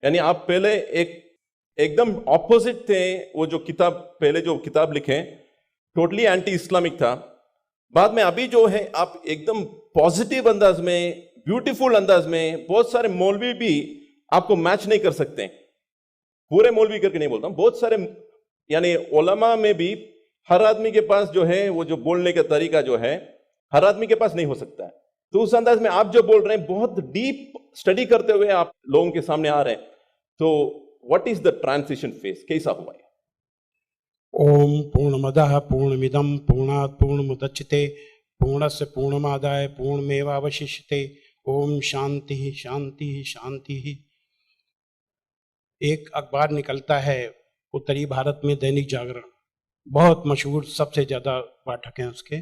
यानी आप पहले एक एकदम ऑपोजिट थे। वो जो किताब पहले जो किताब लिखे टोटली एंटी इस्लामिक था, बाद में अभी जो है आप एकदम पॉजिटिव अंदाज में, ब्यूटीफुल अंदाज में, बहुत सारे मौलवी भी आपको मैच नहीं कर सकते। पूरे मौलवी करके नहीं बोलता हूं, बहुत सारे यानी उलमा में भी हर आदमी के पास जो है वो जो बोलने का तरीका जो है हर आदमी के पास नहीं हो सकता है। तो उस अंदाज में आप जो बोल रहे हैं बहुत डीप स्टडी करते हुए आप लोगों के सामने आ रहे हैं। तो what is the transition phase, कैसा हुआ है? ओम पूर्णमदः पूर्णमिदं पूर्णात् पूर्णमुदच्यते पूर्णस्य पूर्णमादाय पूर्णमेवावशिष्यते। ओम शांति शांति शांति। एक अखबार निकलता है उत्तरी भारत में, दैनिक जागरण, बहुत मशहूर, सबसे ज्यादा पाठक हैं उसके।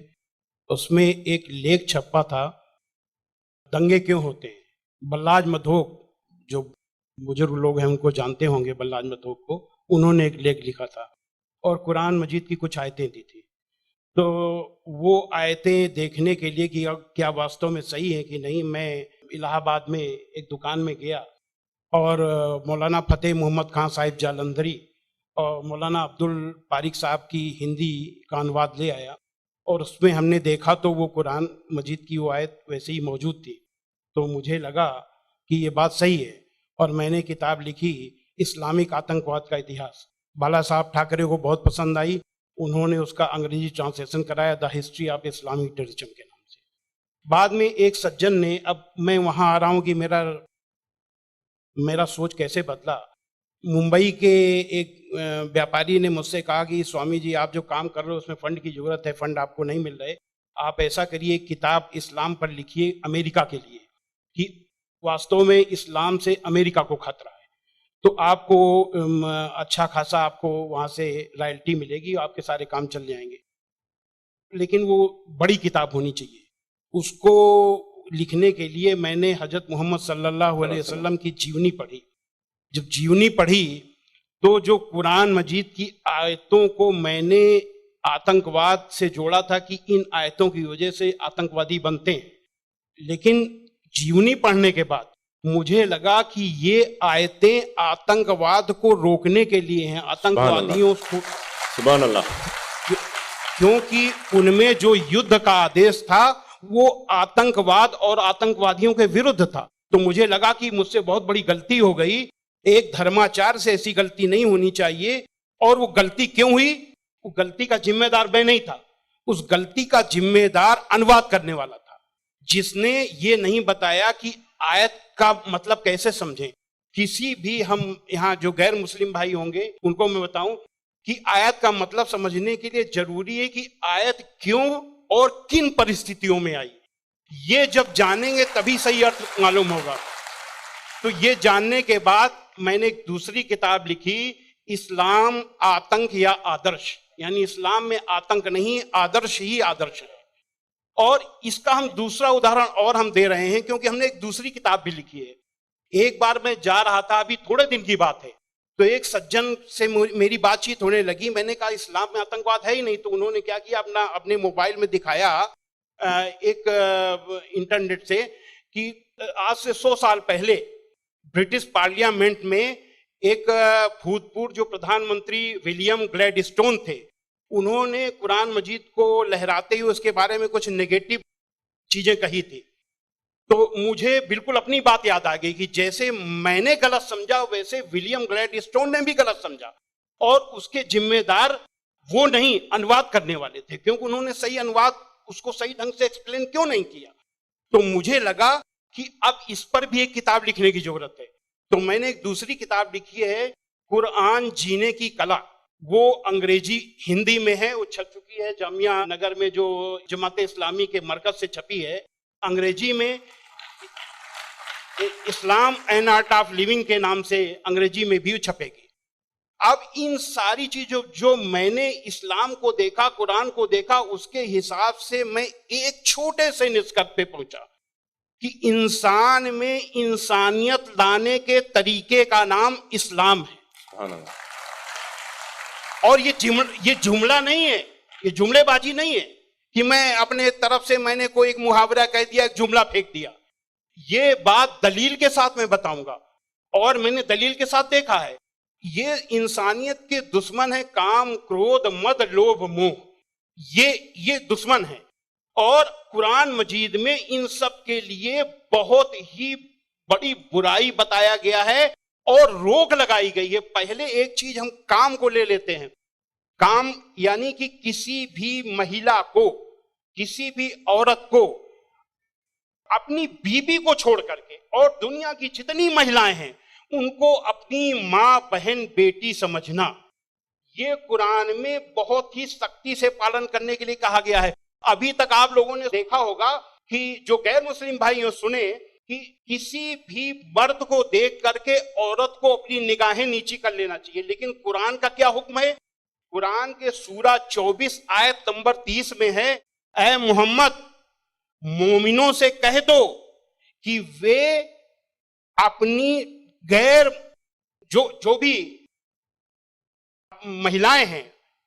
उसमें एक लेख छपा था, दंगे क्यों होते हैं। बल्लाज मधोक, जो बुजुर्ग लोग हैं उनको जानते होंगे, बल्लाज मधोक को, उन्होंने एक लेख लिखा था और कुरान मजीद की कुछ आयतें दी थी। तो वो आयतें देखने के लिए कि क्या वास्तव में सही है कि नहीं, मैं इलाहाबाद में एक दुकान में गया और मौलाना फतेह मोहम्मद खान साहिब जालंधरी और मौलाना अब्दुल पारिक साहब की हिंदी का अनुवाद ले आया और उसमें हमने देखा तो वो कुरान मजीद की वो आयत वैसे ही मौजूद थी। तो मुझे लगा कि ये बात सही है और मैंने किताब लिखी, इस्लामिक आतंकवाद का इतिहास। बाला साहब ठाकरे को बहुत पसंद आई, उन्होंने उसका अंग्रेजी ट्रांसलेशन कराया, the history of Islamic terrorism के नाम से। बाद में एक सज्जन ने, अब मैं वहां आ रहा हूं कि मेरा सोच कैसे बदला। मुंबई के एक व्यापारी ने मुझसे कहा कि स्वामी जी, आप जो काम कर रहे हो उसमें फंड की जरूरत है, फंड आपको नहीं मिल रहे, आप ऐसा करिए, किताब इस्लाम पर लिखिए अमेरिका के लिए, कि वास्तव में इस्लाम से अमेरिका को खतरा है, तो आपको अच्छा खासा आपको वहां से रॉयल्टी मिलेगी, आपके सारे काम चल जाएंगे। लेकिन वो बड़ी किताब होनी चाहिए। उसको लिखने के लिए मैंने हजरत मोहम्मद सल्लल्लाहु अलैहि वसल्लम की जीवनी पढ़ी। जब जीवनी पढ़ी तो जो कुरान मजीद की आयतों को मैंने आतंकवाद से जोड़ा था कि इन आयतों की वजह से आतंकवादी बनते हैं, लेकिन जीवनी पढ़ने के बाद मुझे लगा कि ये आयतें आतंकवाद को रोकने के लिए हैं, आतंकवादियों को, सुभान अल्लाह, क्योंकि उनमें जो युद्ध का आदेश था वो आतंकवाद और आतंकवादियों के विरुद्ध था। तो मुझे लगा कि मुझसे बहुत बड़ी गलती हो गई, एक धर्माचार से ऐसी गलती नहीं होनी चाहिए। और वो गलती क्यों हुई? वो गलती का जिम्मेदार मैं नहीं था, उस गलती का जिम्मेदार अनुवाद करने वाला था, जिसने ये नहीं बताया कि आयत का मतलब कैसे समझें। किसी भी, हम यहाँ जो गैर मुस्लिम भाई होंगे उनको मैं बताऊं कि आयत का मतलब समझने के लिए जरूरी है कि आयत क्यों और किन परिस्थितियों में आई। ये जब जानेंगे तभी सही अर्थ मालूम होगा। तो ये जानने के बाद मैंने एक दूसरी किताब लिखी, इस्लाम आतंक या आदर्श, यानी इस्लाम में आतंक नहीं, आदर्श ही आदर्श है। और इसका हम दूसरा उदाहरण और हम दे रहे हैं क्योंकि हमने एक दूसरी किताब भी लिखी है। एक बार मैं जा रहा था, अभी थोड़े दिन की बात है, तो एक सज्जन से मेरी बातचीत होने लगी। मैंने कहा इस्लाम में आतंकवाद है ही नहीं। तो उन्होंने क्या किया, अपने मोबाइल में दिखाया एक इंटरनेट से कि आज से 100 साल पहले ब्रिटिश पार्लियामेंट में एक भूतपूर्व जो प्रधानमंत्री विलियम ग्लैडस्टोन थे, उन्होंने कुरान मजीद को लहराते हुए उसके बारे में कुछ नेगेटिव चीजें कही थी। तो मुझे बिल्कुल अपनी बात याद आ गई कि जैसे मैंने गलत समझा वैसे विलियम ग्लैडस्टोन ने भी गलत समझा, और उसके जिम्मेदार वो नहीं, अनुवाद करने वाले थे, क्योंकि उन्होंने सही अनुवाद उसको सही ढंग से एक्सप्लेन क्यों नहीं किया। तो मुझे लगा कि अब इस पर भी एक किताब लिखने की जरूरत है। तो मैंने एक दूसरी किताब लिखी है, कुरान जीने की कला। वो अंग्रेजी हिंदी में है, वो छप चुकी है जामिया नगर में, जो जमात इस्लामी के मरकज से छपी है। अंग्रेजी में इस्लाम एंड आर्ट ऑफ लिविंग के नाम से अंग्रेजी में भी छपेगी। अब इन सारी चीजों जो मैंने इस्लाम को देखा, कुरान को देखा, उसके हिसाब से मैं एक छोटे से निष्कर्ष पे पहुंचा कि इंसान में इंसानियत लाने के तरीके का नाम इस्लाम है। और ये जुमला नहीं है, ये जुमलेबाजी नहीं है कि मैं अपने तरफ से मैंने कोई एक मुहावरा कह दिया, एक जुमला फेंक दिया। ये बात दलील के साथ मैं बताऊंगा। और मैंने दलील के साथ देखा है, ये इंसानियत के दुश्मन है। काम, क्रोध, मद, लोभ, मोह, ये दुश्मन है। और कुरान मजीद में इन सब के लिए बहुत ही बड़ी बुराई बताया गया है और रोक लगाई गई है। पहले एक चीज हम काम को ले लेते हैं। काम यानी कि किसी भी महिला को, किसी भी औरत को अपनी बीबी को छोड़ करके और दुनिया की जितनी महिलाएं हैं उनको अपनी मां, बहन, बेटी समझना, ये कुरान में बहुत ही सख्ती से पालन करने के लिए कहा गया है। अभी तक आप लोगों ने देखा होगा कि जो गैर मुस्लिम भाई हो सुने कि किसी भी मर्द को देख करके औरत को अपनी निगाहें नीची कर लेना चाहिए, लेकिन कुरान का क्या हुक्म है? कुरान के सूरा 24 आयत नंबर 30 में है, ऐ मोहम्मद मोमिनों से कह दो कि वे अपनी गैर जो भी महिलाएं हैं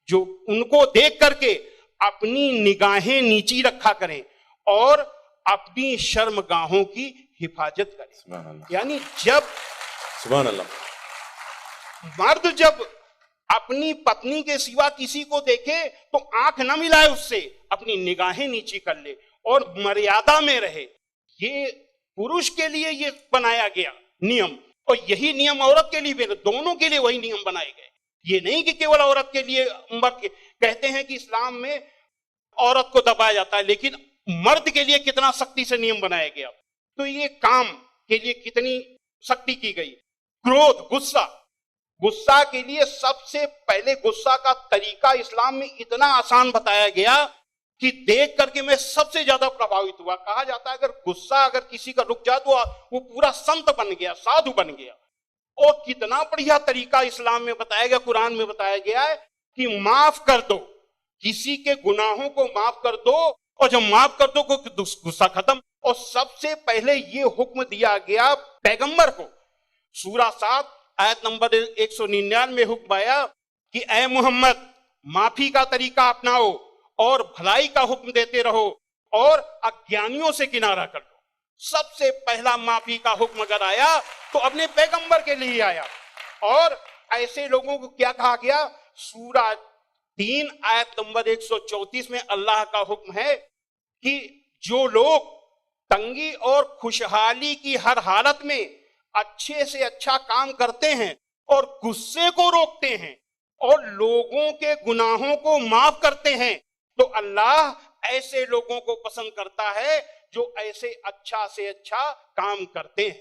जो उनको देख करके अपनी निगाहें नीची रखा करें और अपनी शर्मगाहों की हिफाजत करें। यानी जब सुभान अल्लाह मर्द जब अपनी पत्नी के सिवा किसी को देखे तो आंख न मिलाए उससे, अपनी निगाहें नीची कर ले और मर्यादा में रहे। ये पुरुष के लिए ये बनाया गया नियम और यही नियम औरत के लिए भी, दोनों के लिए वही नियम बनाए गए। ये नहीं कि केवल औरत के लिए। कहते हैं कि इस्लाम में औरत को दबाया जाता है, लेकिन मर्द के लिए कितना सख्ती से नियम बनाया गया। तो ये काम के लिए कितनी सख्ती की गई। क्रोध, गुस्सा के लिए सबसे पहले गुस्सा का तरीका इस्लाम में इतना आसान बताया गया कि देख करके मैं सबसे ज्यादा प्रभावित हुआ। कहा जाता है अगर गुस्सा अगर किसी का रुक जाए तो वो पूरा संत बन गया, साधु बन गया। और कितना बढ़िया तरीका इस्लाम में बताया गया, कुरान में बताया गया है कि माफ कर दो, किसी के गुनाहों को माफ कर दो, और जब माफ कर दो गुस्सा खत्म। और सबसे पहले ये हुक्म दिया गया पैगंबर को। सूरा 7 आयत नंबर 199 में हुक्म आया कि ऐ मोहम्मद माफी का तरीका अपनाओ और भलाई का हुक्म देते रहो और अज्ञानियों से किनारा कर लो। सबसे पहला माफी का हुक्म अगर आया तो अपने पैगंबर के लिए आया। और ऐसे लोगों को क्या कहा गया? सूरा 3 आयत नंबर 134 में अल्लाह का हुक्म है कि जो लोग तंगी और खुशहाली की हर हालत में अच्छे से अच्छा काम करते हैं और गुस्से को रोकते हैं और लोगों के गुनाहों को माफ करते हैं, तो अल्लाह ऐसे लोगों को पसंद करता है जो ऐसे अच्छा से अच्छा काम करते हैं।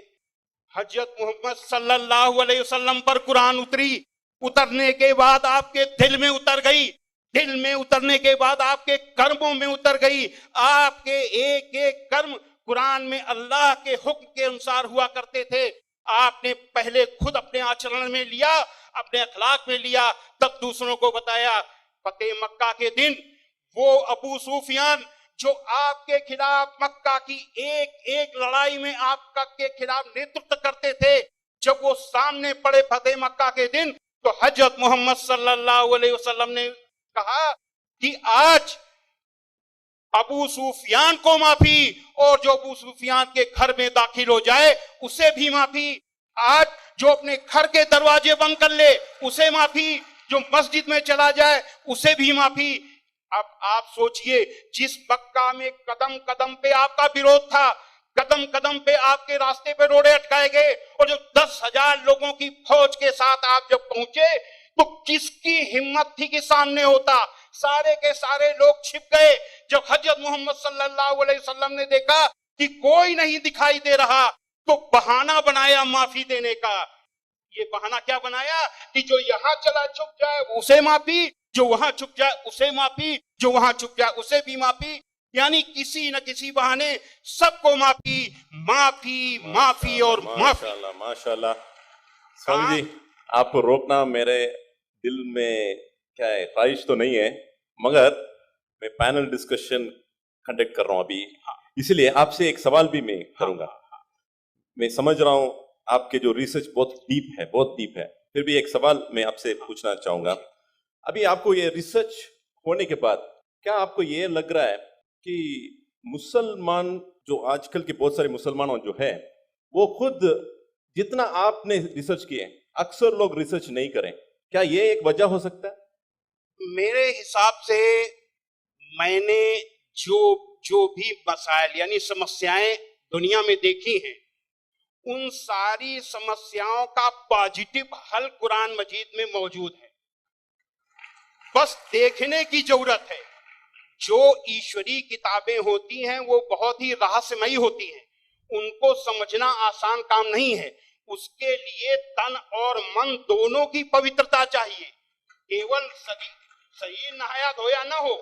हजरत मोहम्मद सल्लल्लाहु अलैहि वसल्लम पर कुरान उतरी, उतरने के बाद आपके दिल में उतर गई, दिल में उतरने के बाद आपके कर्मों में उतर गई। आपके एक एक कर्म कुरान में अल्लाह के हुक्म के अनुसार हुआ करते थे। आपने पहले खुद अपने आचरण में लिया, अपने अखलाक में लिया, तब दूसरों को बताया। फतेह मक्का के दिन वो अबू सुफियान जो आपके खिलाफ मक्का की एक एक लड़ाई में आपका के खिलाफ नेतृत्व करते थे, जब वो सामने पड़े फतेह मक्का के दिन, तो हजरत मोहम्मद सल्लल्लाहु अलैहि वसल्लम ने कहा कि आज अबू सुफियान को माफी, और जो अबू सुफियान के घर में दाखिल हो जाए उसे भी माफी। आज जो अपने घर के दरवाजे बंद कर ले उसे माफी, जो मस्जिद में चला जाए उसे भी माफी। अब आप सोचिए, जिस मक्का में कदम कदम पे आपका विरोध था, कदम कदम पे आपके रास्ते पे रोड़े अटकाए गए, और जो 10,000 लोगों की फौज के साथ आप जब पहुंचे तो किसकी हिम्मत थी कि सामने होता? सारे के सारे लोग छिप गए। जब हजरत मोहम्मद सल्लल्लाहु अलैहि वसल्लम ने देखा कि कोई नहीं दिखाई दे रहा, तो बहाना बनाया माफी देने का। ये बहाना क्या बनाया कि जो यहां चला छुप जाए उसे माफी, जो वहां छुप जाए उसे माफी, जो वहां छुप जाए उसे भी माफी। यानी किसी न किसी बहाने सबको माफी, माफी, माफी और माफी। माशाल्लाह। स्वामी जी, आपको रोकना मेरे दिल में क्या है, ख्वाहिश तो नहीं है, मगर मैं पैनल डिस्कशन कंडक्ट कर रहा हूं अभी, इसलिए आपसे एक सवाल भी मैं करूंगा। मैं समझ रहा हूं आपके जो रिसर्च बहुत डीप है, बहुत डीप है, फिर भी एक सवाल मैं आपसे पूछना चाहूंगा। अभी आपको ये रिसर्च होने के बाद क्या आपको ये लग रहा है कि मुसलमान जो आजकल के बहुत सारे मुसलमान जो है वो खुद जितना आपने रिसर्च किए, अक्सर लोग रिसर्च नहीं करें, क्या ये एक वजह हो सकता है? मेरे हिसाब से मैंने जो जो भी मसाइल यानी समस्याएं दुनिया में देखी हैं, उन सारी समस्याओं का पॉजिटिव हल कुरान मजीद में मौजूद है। बस देखने की जरूरत है। जो ईश्वरी किताबें होती हैं वो बहुत ही रहस्यमयी होती हैं, उनको समझना आसान काम नहीं है। उसके लिए तन और मन दोनों की पवित्रता चाहिए। केवल शरीर नहाया धोया ना हो,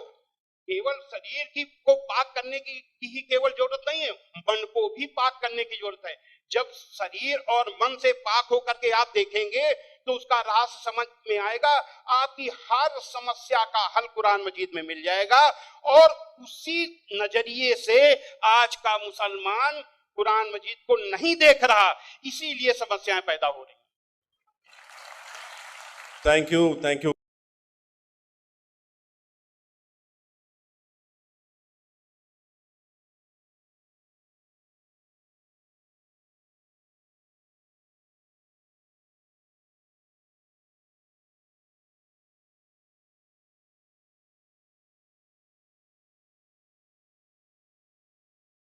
केवल शरीर की को पाक करने की ही केवल जरूरत नहीं है, मन को भी पाक करने की जरूरत है। जब शरीर और मन से पाक होकर के आप देखेंगे तो उसका रहस्य समझ में आएगा। आपकी हर समस्या का हल कुरान मजीद में मिल जाएगा। और उसी नजरिए से आज का मुसलमान कुरान मजीद को नहीं देख रहा, इसीलिए समस्याएं पैदा हो रही। Thank you